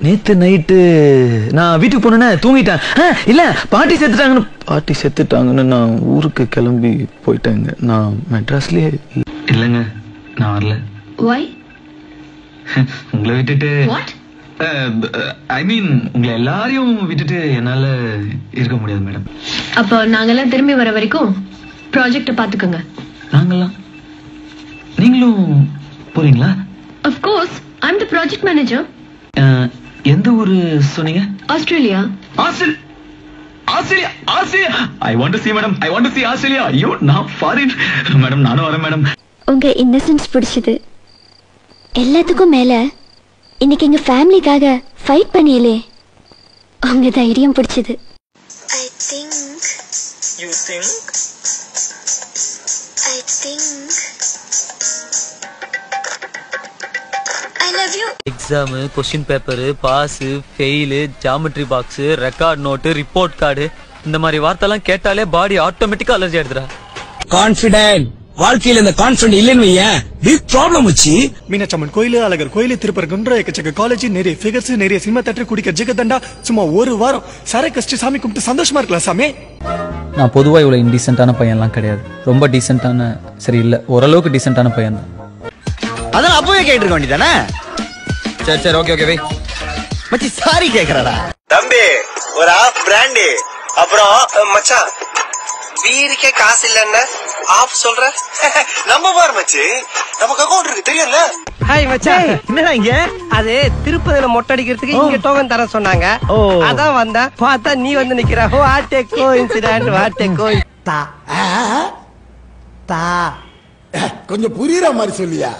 நேத்து நைட்டு நான் வீட்டுக்கு போனேன்னா தூங்கிட்டேன். இல்ல பாட்டி செத்துட்டாங்கன்னு நான் ஊருக்கு கிளம்பி போயிட்டேங்க. நான் மெட்ராஸ்லயே இல்லைங்க, நான் வரல. Why? உங்களை விட்டுட்டு ஐ மீன் உங்களை எல்லாரையும் விட்டுட்டு என்னால இருக்க முடியாது மேடம். அப்போ நாங்கெல்லாம் திரும்பி வர வரைக்கும் ப்ராஜெக்ட பாத்துக்கோங்க. நாங்கெல்லாம்? நீங்களும் போறீங்களா? Of course, I'm the project manager. எந்த ஊரு சொன்னீங்க? Australia. Australia Australia I want to see madam, I want to see Australia. ஐயோ நான் ஃபாரின் மேடம், நானும் வரேன் மேடம். உங்க இன்னசென்ஸ் பிடிச்சது. எல்லாத்துக்கும் மேல இன்னைக்கு எங்க ஃபேமிலிக்காக ஃபைட் பண்ணியலே உங்க தைரியம் பிடிச்சது. I think You think? I think I love you. Exam, question paper, pass, fail, geometry box, record note, report card, இந்த மாதிரி வார்த்தைலாம் கேட்டாலே பாடி ஆட்டோமேட்டிக்கா அலர்ஜி ஆயிடுதுடா. கான்ஃபிடென்ட் வாழ்க்கையில இந்த கான்ஃபிடென்ட் இல்லன்னு வையேன், பிக் ப்ராப்ளம் வச்சு. மீனாட்சம்மன் கோயில், அழகர் கோயில், திருப்பரங்குன்ற, எக்கச்சக்க காலேஜ், நிறைய ஃபிகர்ஸ், நிறைய சினிமா தேட்டர், குடிக்க ஜெகதண்டா, சும்மா ஒரு வாரம் சரை கஷ்டி சாமி கும்பிட்டு சந்தோஷமா இருக்கலாம் சாமி. நான் பொதுவா இவ்வளவு இன்டீசென்ட்டான பையன்லாம் கிடையாது. ரொம்ப டீசென்ட்டான, சரி இல்ல ஓரளவுக்கு டீசென்ட்டான பையன் தான். அதான் அப்பவே கேட்டிருக்க வேண்டியதானே. சரி ஓகே வை. மச்சி சாரி கேக்குறடா. தம்பி ஒரு ஆஃப் பிராண்டி, அப்புறம் மச்சான் பீருக்கே காசு இல்லன்னு ஆஃப் சொல்ற. நம்ம பாரு மச்சி, நமக்கு அக்கௌண்ட் இருக்கு தெரியும்ல. ஹாய் மச்சான், என்னடா இங்க? அது திருப்பதில மொட்டை அடிக்கிறதுக்கு இங்க டோக்கன் தர சொன்னாங்க. அதான் வந்தேன். பார்த்தா நீ வந்து நிக்கிற. What a coincident, what a coincident. கொஞ்சம் புரியுற மாதிரி சொல்லியா?